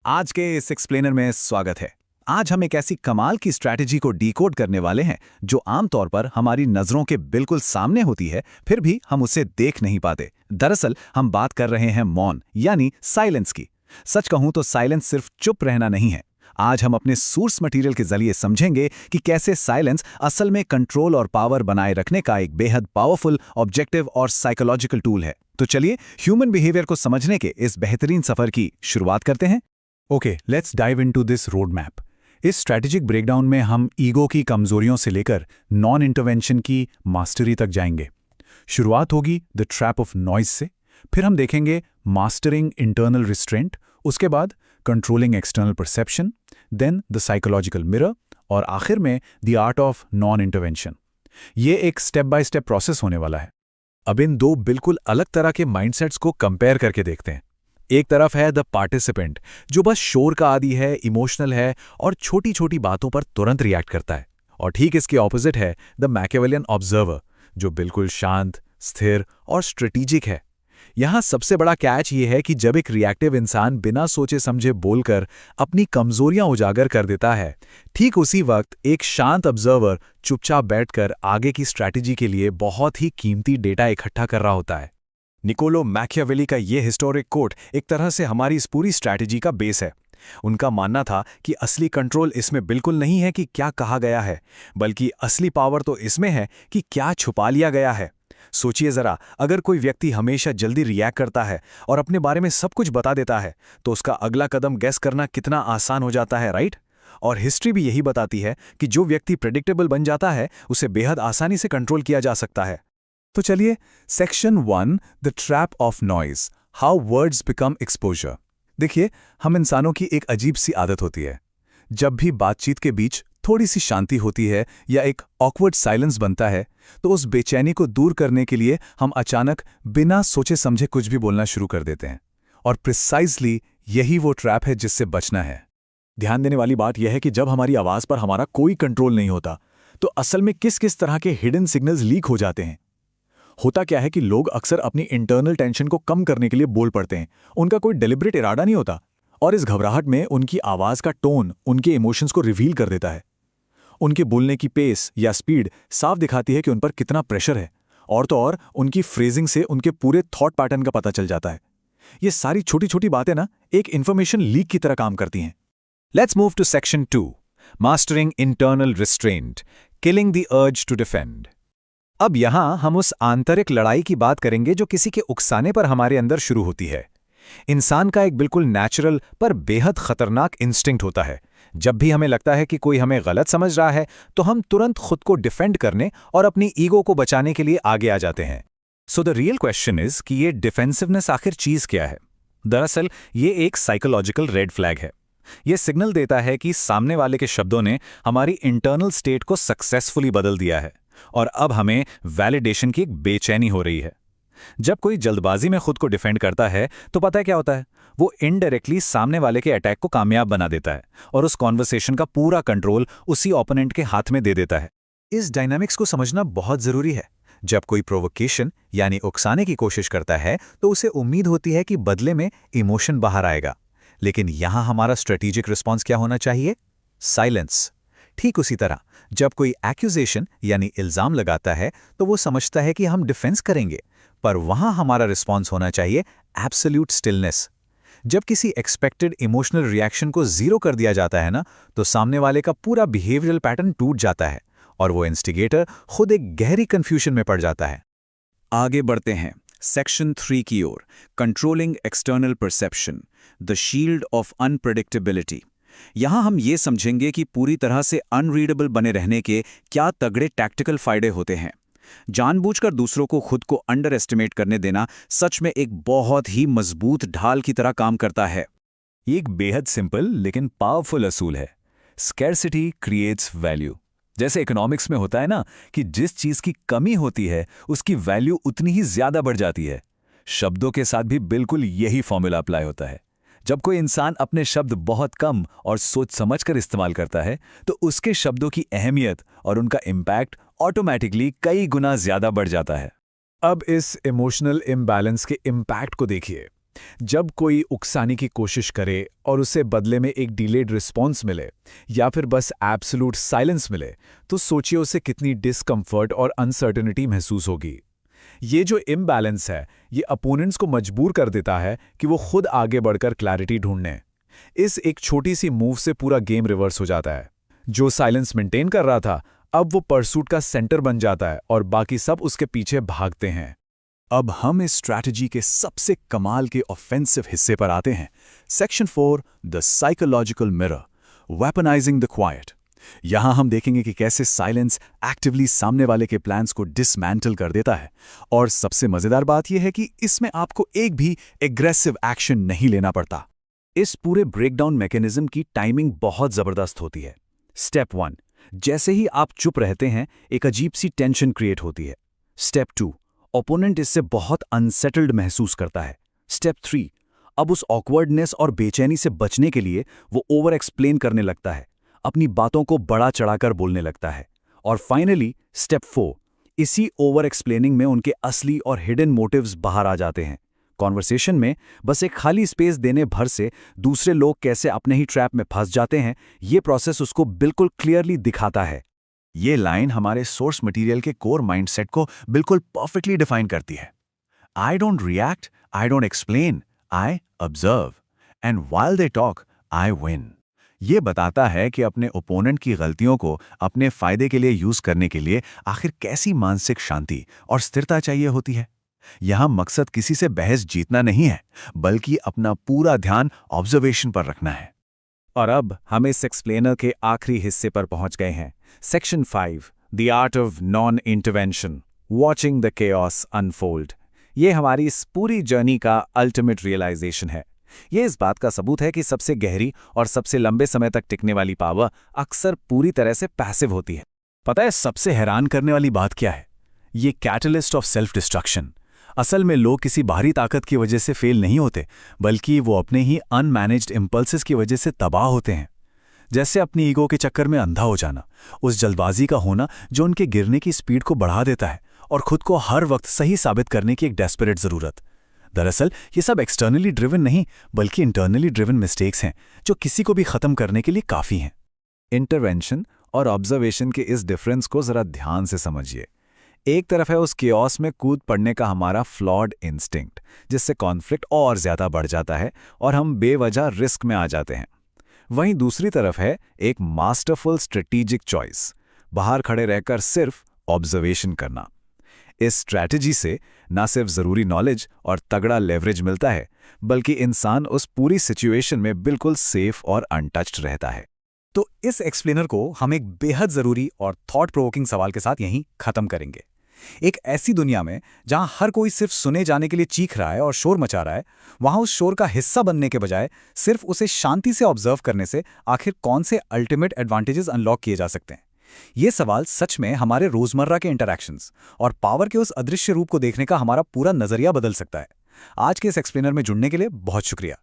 आज के इस एक्सप्लेनर में स्वागत है। आज हम एक ऐसी कमाल की स्ट्रैटेजी को डिकोड करने वाले हैं जो आमतौर पर हमारी नजरों के बिल्कुल सामने होती है, फिर भी हम उसे देख नहीं पाते। दरअसल हम बात कर रहे हैं मौन यानी साइलेंस की। सच कहूं तो साइलेंस सिर्फ चुप रहना नहीं है। आज हम अपने सोर्स मटेरियल के जरिए समझेंगे कि कैसे साइलेंस असल में कंट्रोल और पावर बनाए रखने का एक बेहद पावरफुल, ऑब्जेक्टिव और साइकोलॉजिकल टूल है। तो चलिए ह्यूमन बिहेवियर को समझने के इस बेहतरीन सफर की शुरुआत करते हैं। Okay, let's dive into this road map. इस स्ट्रैटेजिक ब्रेकडाउन में हम ईगो की कमजोरियों से लेकर नॉन इंटरवेंशन की मास्टरी तक जाएंगे। शुरुआत होगी द ट्रैप ऑफ नॉइज से, फिर हम देखेंगे मास्टरिंग इंटरनल रिस्ट्रेंट, उसके बाद controlling external perception, then the psychological mirror और आखिर में the art of non intervention. ये एक स्टेप बाय स्टेप प्रोसेस होने वाला है। अब इन दो बिल्कुल अलग तरह के माइंडसेट्स को कंपेयर करके देखते हैं। एक तरफ है द पार्टिसिपेंट जो बस शोर का आदी है, इमोशनल है और छोटी छोटी बातों पर तुरंत रिएक्ट करता है, और ठीक इसके ऑपोजिट है द मैकियावेलियन ऑब्जर्वर जो बिल्कुल शांत, स्थिर और स्ट्रेटेजिक है। यहां सबसे बड़ा कैच ये है कि जब एक रिएक्टिव इंसान बिना सोचे समझे बोलकर अपनी कमजोरियां उजागर कर देता है, ठीक उसी वक्त एक शांत ऑब्जर्वर चुपचाप बैठकर आगे की स्ट्रैटेजी के लिए बहुत ही कीमती डेटा इकट्ठा कर रहा होता है। निकोलो मैकियावेली का ये हिस्टोरिक कोट एक तरह से हमारी इस पूरी स्ट्रैटेजी का बेस है। उनका मानना था कि असली कंट्रोल इसमें बिल्कुल नहीं है कि क्या कहा गया है, बल्कि असली पावर तो इसमें है कि क्या छुपा लिया गया है। सोचिए जरा, अगर कोई व्यक्ति हमेशा जल्दी रिएक्ट करता है और अपने बारे में सब कुछ बता देता है, तो उसका अगला कदम गेस करना कितना आसान हो जाता है, राइट? और हिस्ट्री भी यही बताती है कि जो व्यक्ति प्रेडिक्टेबल बन जाता है उसे बेहद आसानी से कंट्रोल किया जा सकता है। तो चलिए, section 1, the trap of noise, how words become exposure. देखिए, हम इंसानों की एक अजीब सी आदत होती है। जब भी बातचीत के बीच थोड़ी सी शांति होती है या एक ऑकवर्ड साइलेंस बनता है, तो उस बेचैनी को दूर करने के लिए हम अचानक बिना सोचे समझे कुछ भी बोलना शुरू कर देते हैं। और प्रिसाइजली यही वो ट्रैप है जिससे बचना है। ध्यान देने वाली बात यह है कि जब हमारी आवाज पर हमारा कोई कंट्रोल नहीं होता, तो असल में किस किस तरह के हिडन सिग्नल्स लीक हो जाते हैं। होता क्या है कि लोग अक्सर अपनी इंटरनल टेंशन को कम करने के लिए बोल पड़ते हैं। उनका कोई डेलिब्रेट इरादा नहीं होता, और इस घबराहट में उनकी आवाज का टोन उनके इमोशंस को रिवील कर देता है। उनके बोलने की पेस या स्पीड साफ दिखाती है कि उन पर कितना प्रेशर है, और तो और उनकी फ्रेजिंग से उनके पूरे थॉट पैटर्न का पता चल जाता है। ये सारी छोटी छोटी बातें ना एक इंफॉर्मेशन लीक की तरह काम करती हैं। Let's move to section 2, mastering internal restraint, killing the urge to defend. अब यहां हम उस आंतरिक लड़ाई की बात करेंगे जो किसी के उकसाने पर हमारे अंदर शुरू होती है। इंसान का एक बिल्कुल नेचुरल पर बेहद खतरनाक इंस्टिंक्ट होता है। जब भी हमें लगता है कि कोई हमें गलत समझ रहा है, तो हम तुरंत खुद को डिफेंड करने और अपनी ईगो को बचाने के लिए आगे आ जाते हैं। So the real question is कि ये डिफेंसिवनेस आखिर चीज क्या है? दरअसल ये एक साइकोलॉजिकल रेड फ्लैग है। ये सिग्नल देता है कि सामने वाले के शब्दों ने हमारी इंटरनल स्टेट को सक्सेसफुली बदल दिया है, और अब हमें वैलिडेशन की एक बेचैनी हो रही है। जब कोई जल्दबाजी में खुद को डिफेंड करता है, तो पता है क्या होता है? वो इनडायरेक्टली सामने वाले के अटैक को कामयाब बना देता है और उस कॉन्वर्सेशन का पूरा कंट्रोल उसी ओपोनेंट के हाथ में दे देता है। इस डायनामिक्स को समझना बहुत जरूरी है। जब कोई प्रोवोकेशन यानी उकसाने की कोशिश करता है, तो उसे उम्मीद होती है कि बदले में इमोशन बाहर आएगा। लेकिन यहां हमारा स्ट्रेटेजिक रिस्पॉन्स क्या होना चाहिए? साइलेंस। ठीक उसी तरह जब कोई एक्यूजेशन यानी इल्जाम लगाता है, तो वो समझता है कि हम डिफेंस करेंगे, पर वहां हमारा रिस्पॉन्स होना चाहिए एब्सोल्यूट स्टिलनेस। जब किसी एक्सपेक्टेड इमोशनल रिएक्शन को जीरो कर दिया जाता है ना, तो सामने वाले का पूरा बिहेवियरल पैटर्न टूट जाता है और वो इंस्टिगेटर खुद एक गहरी कंफ्यूजन में पड़ जाता है। आगे बढ़ते हैं सेक्शन 3 की ओर, controlling external perception, the shield of unpredictability. यहां हम ये समझेंगे कि पूरी तरह से अनरीडेबल बने रहने के क्या तगड़े टैक्टिकल फायदे होते हैं। जानबूझकर दूसरों को खुद को अंडर एस्टिमेट करने देना सच में एक बहुत ही मजबूत ढाल की तरह काम करता है। ये एक बेहद सिंपल लेकिन पावरफुल असूल है। Scarcity creates value. जैसे इकोनॉमिक्स में होता है ना कि जिस चीज की कमी होती है उसकी वैल्यू उतनी ही ज्यादा बढ़ जाती है। शब्दों के साथ भी बिल्कुल यही फॉर्मूला अप्लाई होता है। जब कोई इंसान अपने शब्द बहुत कम और सोच समझकर इस्तेमाल करता है, तो उसके शब्दों की अहमियत और उनका इम्पैक्ट ऑटोमैटिकली कई गुना ज्यादा बढ़ जाता है। अब इस इमोशनल इम्बैलेंस के इम्पैक्ट को देखिए। जब कोई उकसाने की कोशिश करे और उसे बदले में एक डिलेड रिस्पॉन्स मिले या फिर बस एब्सोल्यूट साइलेंस मिले, तो सोचिए उसे कितनी डिस्कम्फर्ट और अनसर्टेनिटी महसूस होगी। ये जो इम्बैलेंस है, ये अपोनेंट्स को मजबूर कर देता है कि वो खुद आगे बढ़कर क्लैरिटी ढूंढने। इस एक छोटी सी मूव से पूरा गेम रिवर्स हो जाता है। जो साइलेंस मेंटेन कर रहा था, अब वो परसूट का सेंटर बन जाता है और बाकी सब उसके पीछे भागते हैं। अब हम इस स्ट्रैटेजी के सबसे कमाल के ऑफेंसिव हिस्से पर आते हैं। Section 4, the psychological mirror, weaponising the quite. यहां हम देखेंगे कि कैसे साइलेंस एक्टिवली सामने वाले के प्लान्स को डिसमैंटल कर देता है। और सबसे मजेदार बात यह है कि इसमें आपको एक भी एग्रेसिव एक्शन नहीं लेना पड़ता। इस पूरे ब्रेकडाउन मैकेनिज्म की टाइमिंग बहुत जबरदस्त होती है। स्टेप 1, जैसे ही आप चुप रहते हैं, एक अजीब सी टेंशन क्रिएट होती है। स्टेप 2, ओपोनेंट इससे बहुत अनसेटल्ड महसूस करता है। स्टेप 3, अब उस ऑकवर्डनेस और बेचैनी से बचने के लिए वो ओवर एक्सप्लेन करने लगता है, अपनी बातों को बड़ा चढ़ाकर बोलने लगता है। और फाइनली स्टेप 4, इसी ओवर एक्सप्लेनिंग में उनके असली और हिडन मोटिव्स बाहर आ जाते हैं। कॉन्वर्सेशन में बस एक खाली स्पेस देने भर से दूसरे लोग कैसे अपने ही ट्रैप में फंस जाते हैं, ये प्रोसेस उसको बिल्कुल क्लियरली दिखाता है। ये लाइन हमारे सोर्स मटेरियल के कोर माइंडसेट को बिल्कुल परफेक्टली डिफाइन करती है। I don't react, I don't explain, I observe, and while they talk, I win. ये बताता है कि अपने ओपोनेंट की गलतियों को अपने फायदे के लिए यूज करने के लिए आखिर कैसी मानसिक शांति और स्थिरता चाहिए होती है। यहां मकसद किसी से बहस जीतना नहीं है, बल्कि अपना पूरा ध्यान ऑब्जर्वेशन पर रखना है। और अब हम इस एक्सप्लेनर के आखिरी हिस्से पर पहुंच गए हैं। Section 5, the art of non intervention, watching the chaos unfold. ये हमारी इस पूरी जर्नी का अल्टीमेट रियलाइजेशन है। ये इस बात का सबूत है कि सबसे गहरी और सबसे लंबे समय तक टिकने वाली पावर अक्सर पूरी तरह से पैसिव होती है। पता है सबसे हैरान करने वाली बात क्या है? ये कैटलिस्ट ऑफ सेल्फ डिस्ट्रक्शन। असल में लोग किसी बाहरी ताकत की वजह से फेल नहीं होते, बल्कि वो अपने ही अनमैनेज्ड इम्पल्सेस की वजह से तबाह होते हैं। जैसे अपनी ईगो के चक्कर में अंधा हो जाना, उस जल्दबाजी का होना जो उनके गिरने की स्पीड को बढ़ा देता है, और खुद को हर वक्त सही साबित करने की एक डेस्परेट जरूरत। दरअसल ये सब एक्सटर्नली ड्रिवन नहीं, बल्कि इंटरनली ड्रिवन मिस्टेक्स हैं जो किसी को भी खत्म करने के लिए काफ़ी हैं। इंटरवेंशन और ऑब्जर्वेशन के इस डिफरेंस को ज़रा ध्यान से समझिए। एक तरफ है उस केओस में कूद पड़ने का हमारा फ्लॉड इंस्टिंक्ट, जिससे कॉन्फ्लिक्ट और ज़्यादा बढ़ जाता है और हम बेवजह रिस्क में आ जाते हैं। वहीं दूसरी तरफ है एक मास्टरफुल स्ट्रेटेजिक चॉइस, बाहर खड़े रहकर सिर्फ ऑब्जर्वेशन करना। इस स्ट्रैटेजी से न सिर्फ ज़रूरी नॉलेज और तगड़ा लेवरेज मिलता है, बल्कि इंसान उस पूरी सिचुएशन में बिल्कुल सेफ और अनटच्ड रहता है। तो इस एक्सप्लेनर को हम एक बेहद ज़रूरी और थॉट प्रोवोकिंग सवाल के साथ यहीं ख़त्म करेंगे। एक ऐसी दुनिया में जहां हर कोई सिर्फ सुने जाने के लिए चीख रहा है और शोर मचा रहा है, वहां उस शोर का हिस्सा बनने के बजाय सिर्फ उसे शांति से ऑब्जर्व करने से आखिर कौन से अल्टीमेट एडवांटेजेस अनलॉक किए जा सकते हैं? ये सवाल सच में हमारे रोजमर्रा के इंटरैक्शंस और पावर के उस अदृश्य रूप को देखने का हमारा पूरा नजरिया बदल सकता है। आज के इस एक्सप्लेनर में जुड़ने के लिए बहुत शुक्रिया।